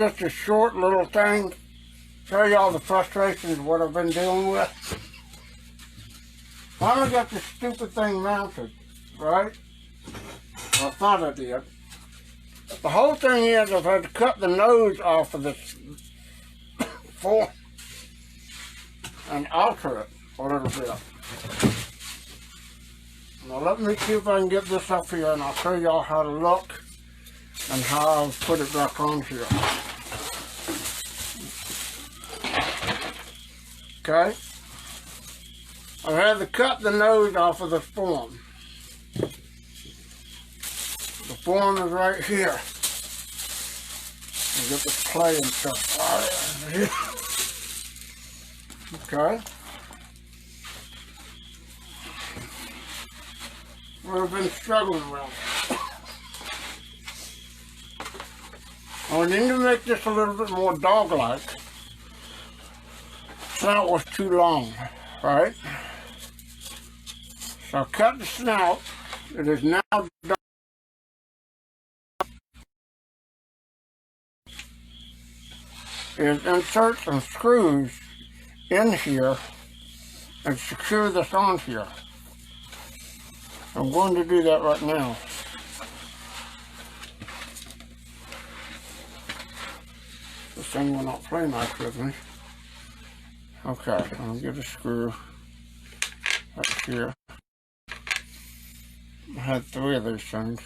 just a short little thing. Show you all the frustrations of what I've been dealing with. Finally got this stupid thing mounted, right? Well, I thought I did. The whole thing is I've had to cut the nose off of this form and alter it a little bit. Now let me see if I can get this up here and I'll show y'all how to look and how I'll put it back on here. Okay? I had to cut the nose off of the form. The form is right here. And get this clay and stuff out of here. Okay? We've been struggling with. I need to make this a little bit more dog-like. Snout was too long, right? So I cut the snout. It is now done. Is insert some screws in here and secure this on here. I'm going to do that right now. This thing will not play nice with me. Okay, I'm going to get a screw up here. I had 3 of these things.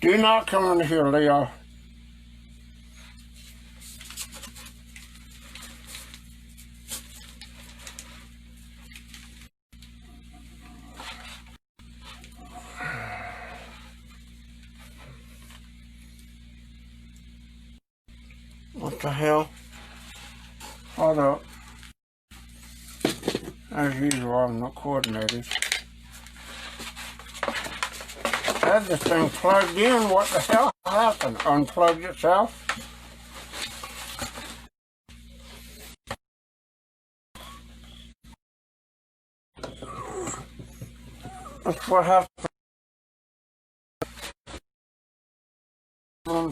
Do not come in here, Leo. What the hell? Hold up. As usual, I'm not coordinated. I had this thing plugged in. What the hell happened? Unplugged itself? That's what happened.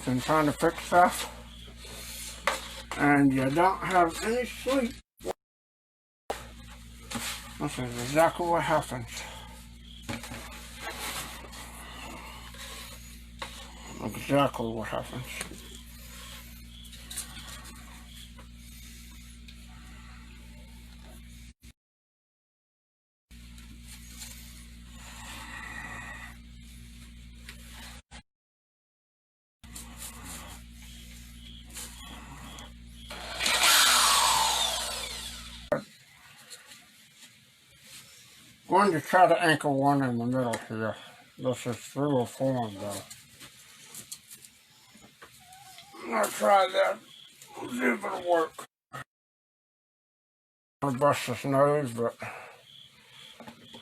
And trying to fix stuff. And you don't have any sleep. This is exactly what happens. Exactly what happens. Going to try to anchor one in the middle here. This is through a form though. I'm gonna try that. See if it'll work. I'll bust this nose, but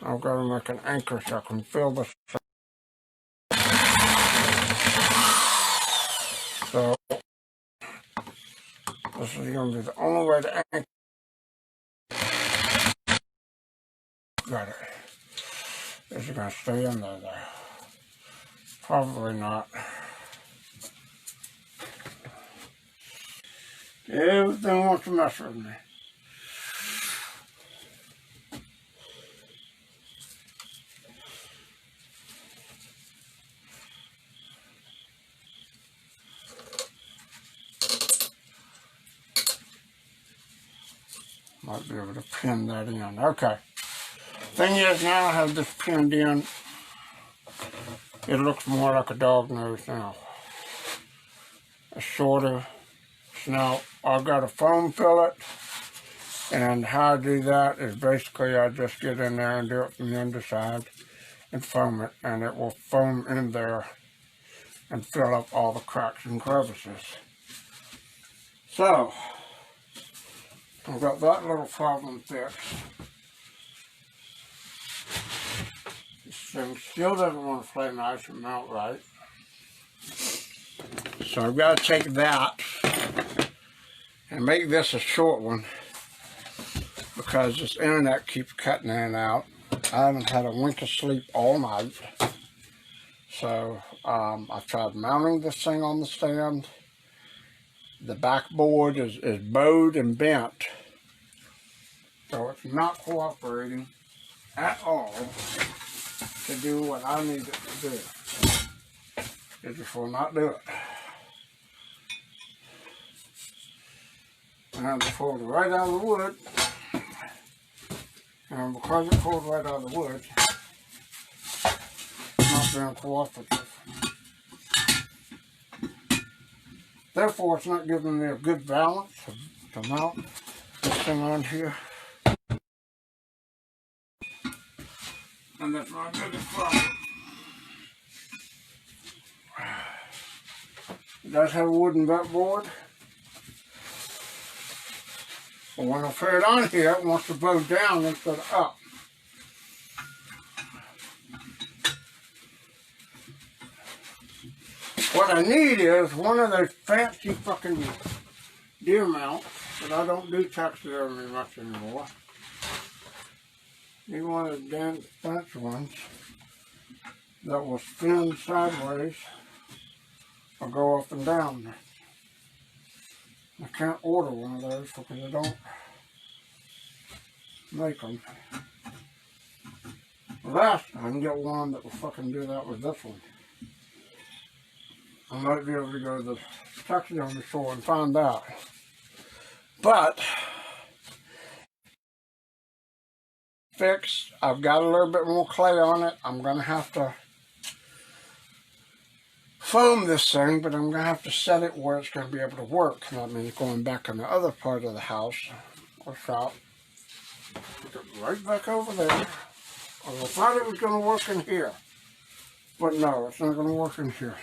I've got to make an anchor so I can feel this. So this is gonna be the only way to anchor. Got it. Is it gonna stay in there though? Probably not. Everything wants to mess with me. Might be able to pin that in. Okay. Thing is, now I have this pinned in. It looks more like a dog nose now. A shorter snout. I've got to foam fill it. And how I do that is basically I just get in there and do it from the underside and foam it. And it will foam in there and fill up all the cracks and crevices. So, I've got that little problem fixed. This thing still doesn't want to play nice and mount right. So I've got to take that and make this a short one because this internet keeps cutting in and out. I haven't had a wink of sleep all night. So I've tried mounting this thing on the stand. The backboard is bowed and bent. So it's not cooperating at all to do what I need it to do. It just will not do it. And it pulled right out of the wood. And because it pulled right out of the wood, it's not being cooperative. Therefore, it's not giving me a good balance to mount this thing on here. And that's my biggest problem. It does have a wooden backboard. But when I put it on here, it wants to bow down instead of up. What I need is one of those fancy fucking deer mounts, but I don't do taxidermy much anymore. Need one of the damn fancy ones that will spin sideways or go up and down. I can't order one of those because I don't make them. Unless I can get one that will fucking do that with this one. I might be able to go to the taxidermy store and find out. But fixed. I've got a little bit more clay on it. I'm going to have to foam this thing, but I'm going to have to set it where it's going to be able to work. That means going back in the other part of the house or shop. Put it right back over there. I thought it was going to work in here. But no, it's not going to work in here.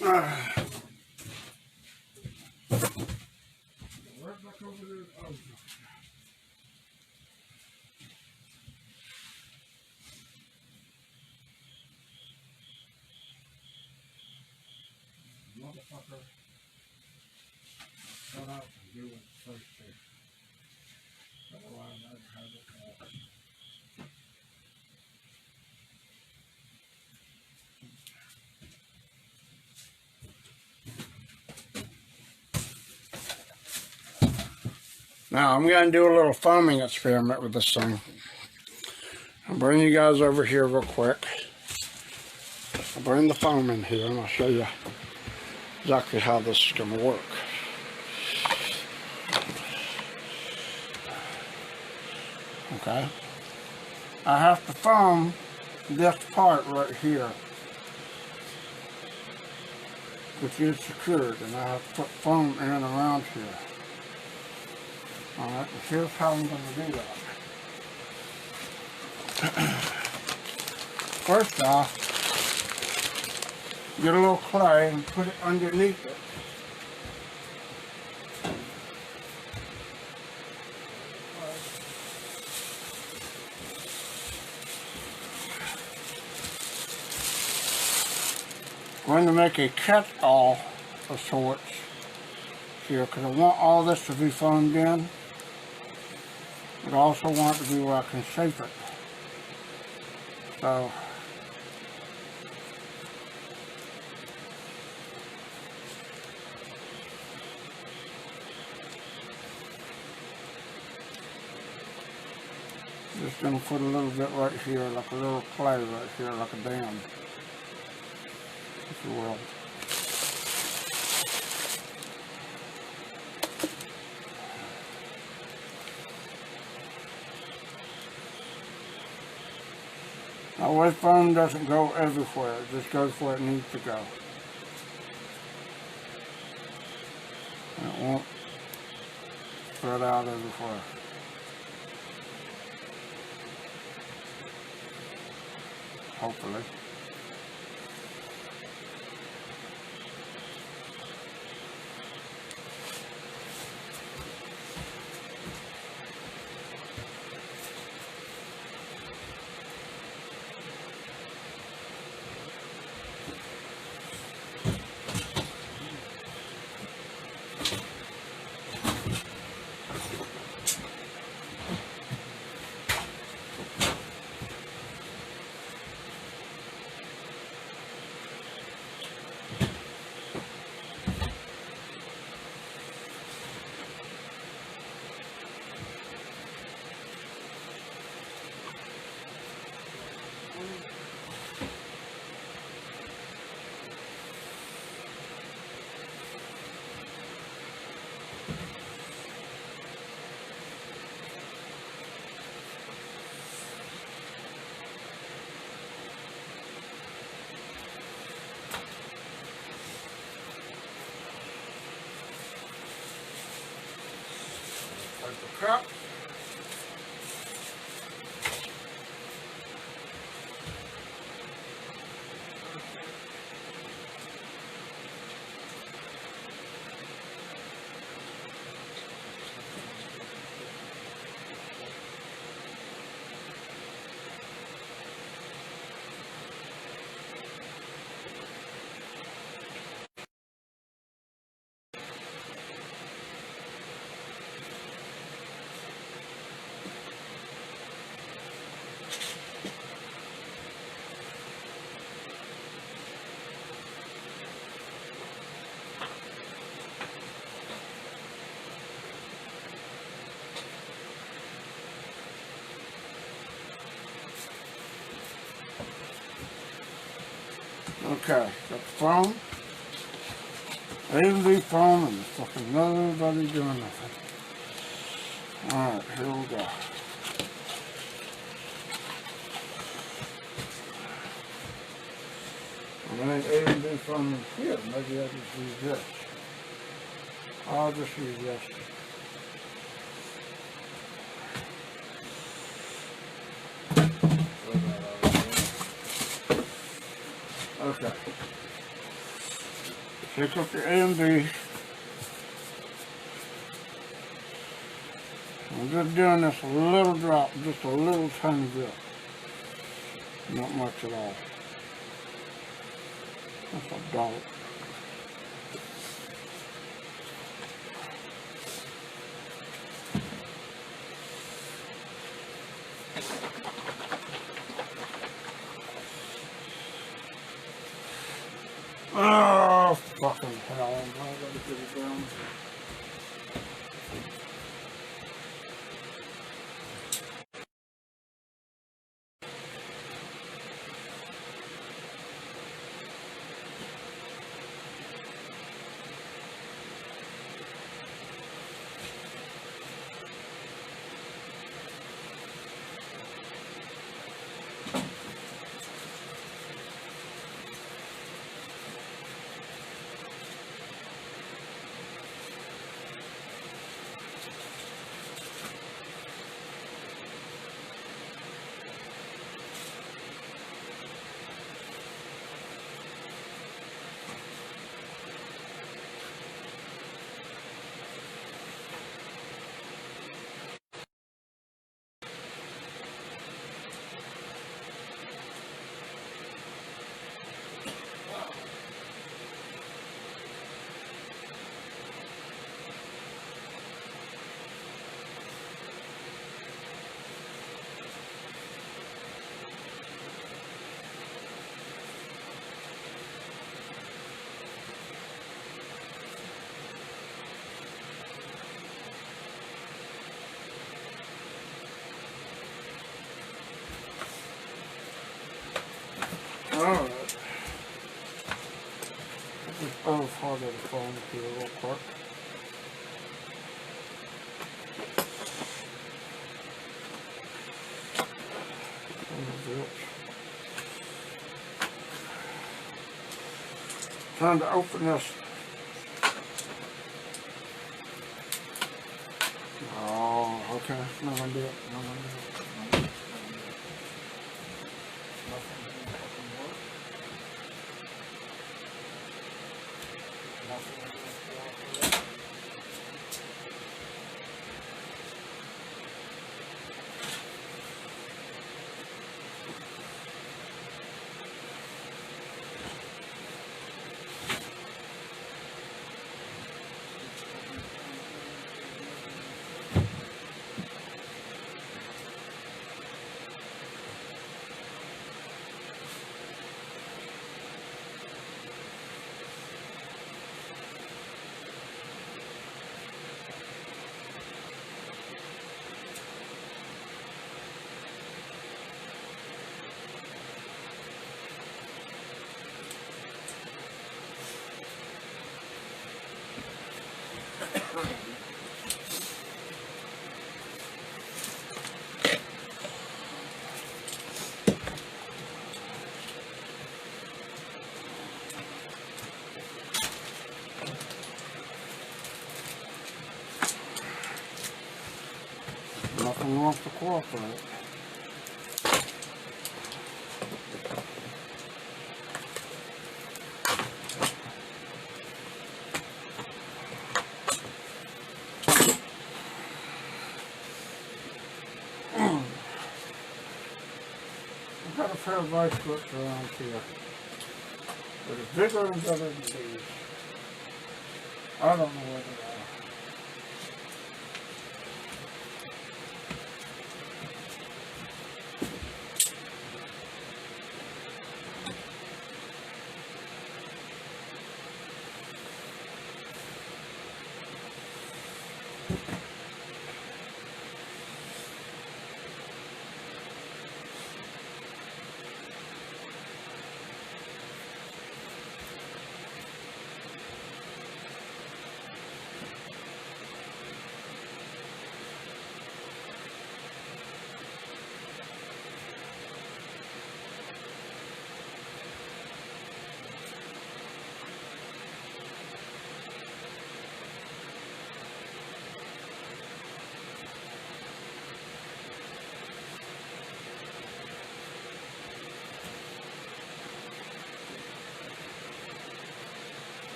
Right back over there. Oh. Motherfucker, shut up and do what it's supposed to. Otherwise, I'd have it all. Now, I'm going to do a little foaming experiment with this thing. I'll bring you guys over here real quick. I'll bring the foam in here and I'll show you exactly how this is going to work. Okay. I have to foam this part right here, which is secured, and I have to put foam in and around here. Alright, and here's how I'm going to do that. First off, get a little clay and put it underneath it. I'm going to make a catch-all of sorts here because I want all this to be foamed in, but I also want it to be where I can shape it. So just going to put a little bit right here, like a little clay right here, like a dam, if you will. That way foam doesn't go everywhere, it just goes where it needs to go. And it won't spread out everywhere. Hopefully. cup. Okay, got the phone. A&B phone and fucking nobody doing nothing. Alright, here we go. I ain't A&B phone here. Maybe I just use this. I'll just use this. Okay. Pick up your A&B. I'm just doing this a little drop, just a little tiny bit. Not much at all. That's a dot. Oh, fucking hell. I gotta get it down. Alright. Just unplug the phone here real quick. Time to open this. Oh, okay. No one do it. No one do it. wants to cooperate. I've got a pair of vice grips around here. But it's bigger and better than these. I don't know where they are.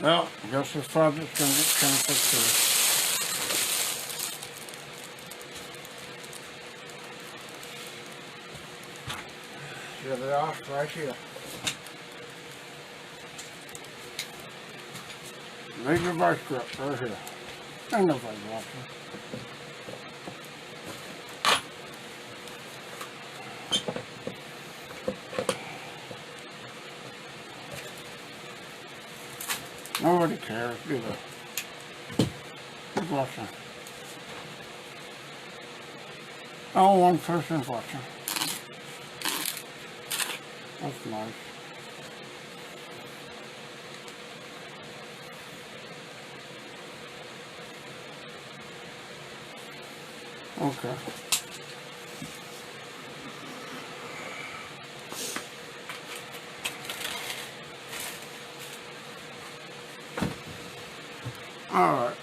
Well, I guess this project's going to get canceled too. Here they are, right here. Major vice grip, right here. Ain't nobody watching. Nobody cares, do they? Who's watching? Oh, one person's watching. That's nice. Okay. All right.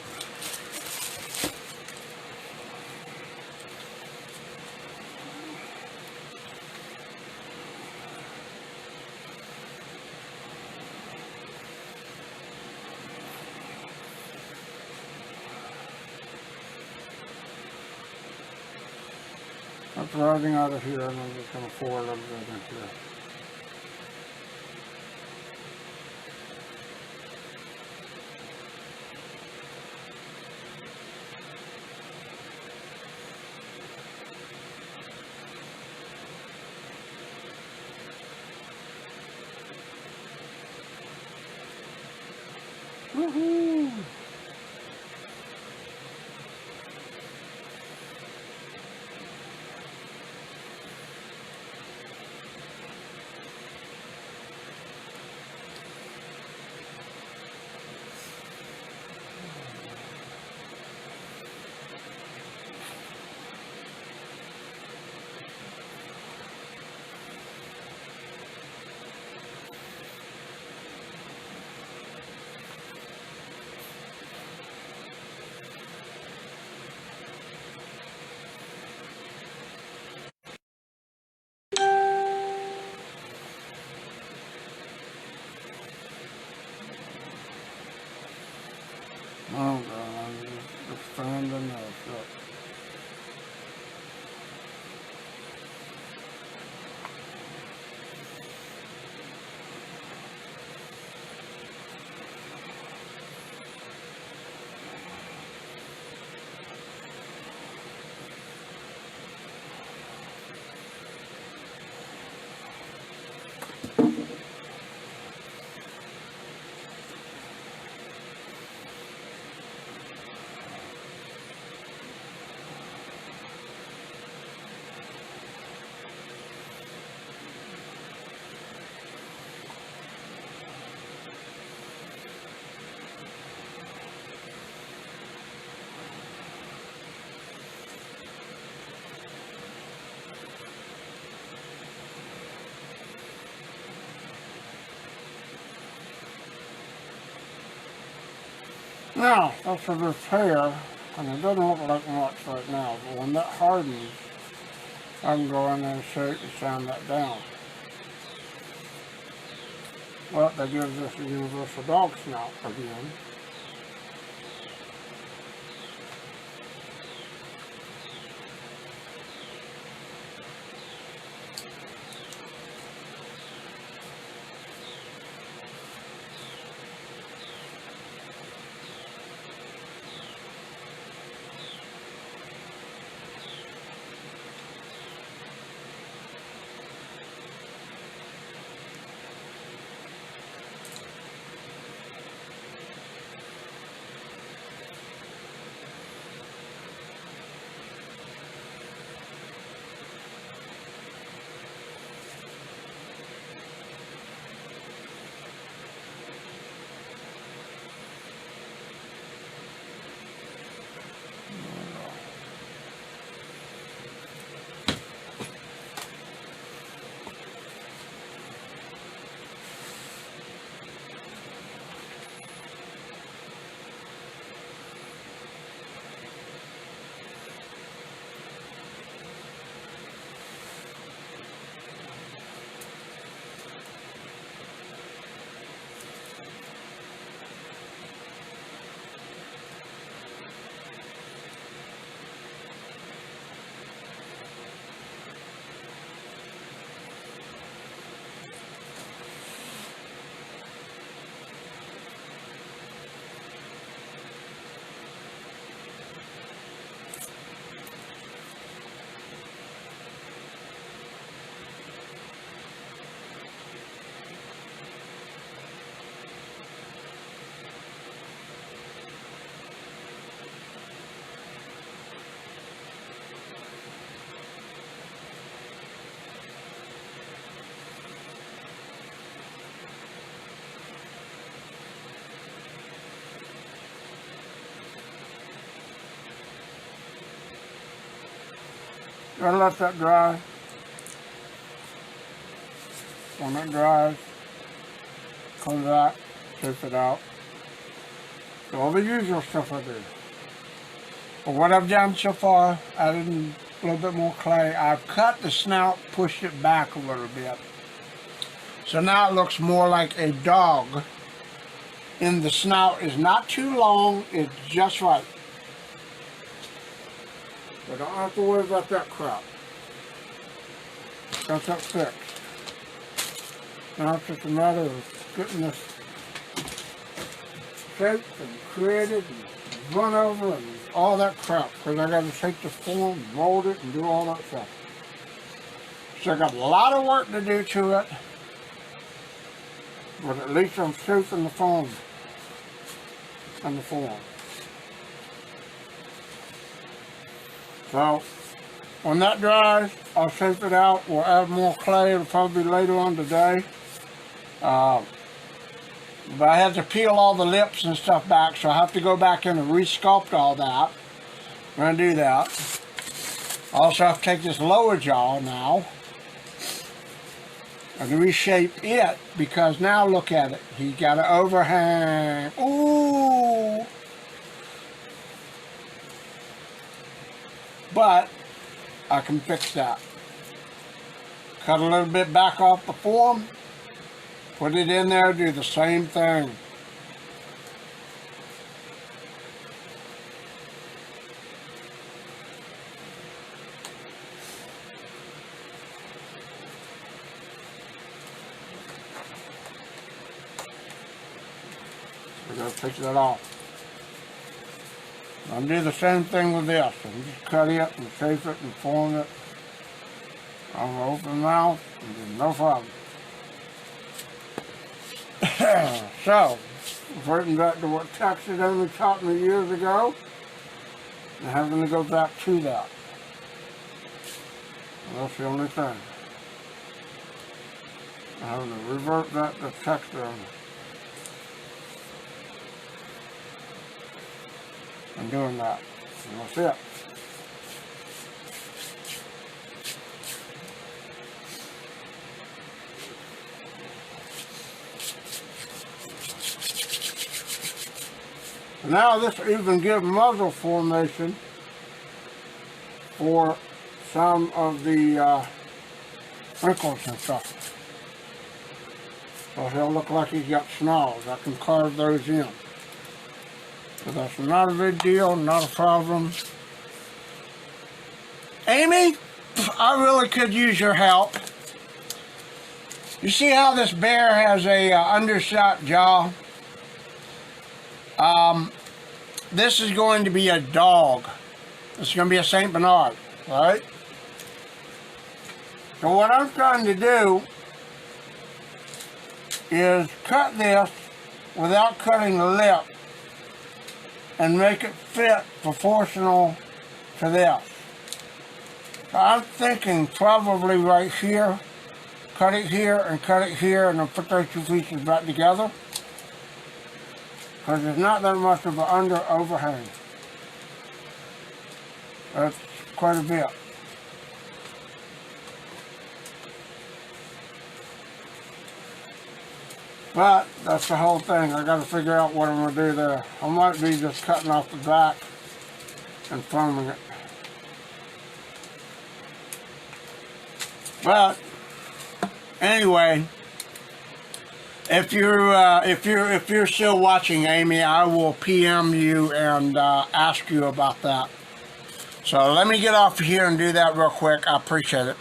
I'm driving out of here and I'm just going to pour a little bit in here. Woohoo! Now, that's for this hair, and it doesn't look like much right now, but when that hardens, I can go in there and shape and sand that down. Well, that gives us a universal dog snout again. Gotta let that dry. When it dries, clean that, shape it out. So all the usual stuff I do. But what I've done so far, added a little bit more clay. I've cut the snout, pushed it back a little bit. So now it looks more like a dog. And the snout is not too long, it's just right. So don't have to worry about that crap. Got that fixed. Now it's just a matter of getting this shaped and created and run over and all that crap. Because I got to take the form, mold it, and do all that stuff. So I got a lot of work to do to it. But at least I'm shaping the form and the form. So when that dries, I'll shape it out. We'll add more clay. It'll probably be later on today. But I have to peel all the lips and stuff back, so I have to go back in and re-sculpt all that. I'm going to do that. I also have to take this lower jaw now and reshape it, because now look at it. He's got an overhang. Ooh! But I can fix that. Cut a little bit back off the form, put it in there, do the same thing. We're going to fix that off. I'll do the same thing with this. And just cut it and shape it and form it. I'll open the mouth and there's no problem. So, reverting back to what Texas only taught me years ago, and having to go back to that. And that's the only thing. I'm having to revert back to texture and doing that. And that's it. Now this even gives muzzle formation for some of the wrinkles and stuff. So he'll look like he's got snarls. I can carve those in. So that's not a big deal, not a problem. Amy, I really could use your help. You see how this bear has a undershot jaw? This is going to be a dog. This is going to be a Saint Bernard, right? So what I'm trying to do is cut this without cutting the lip and make it fit proportional to this. So I'm thinking probably right here, cut it here and cut it here, and then put those two pieces back together. Because there's not that much of an overhang. That's quite a bit. But that's the whole thing. I got to figure out what I'm going to do there. I might be just cutting off the back and foaming it. But anyway, if you're still watching, Amy, I will PM you and ask you about that. So let me get off here and do that real quick. I appreciate it.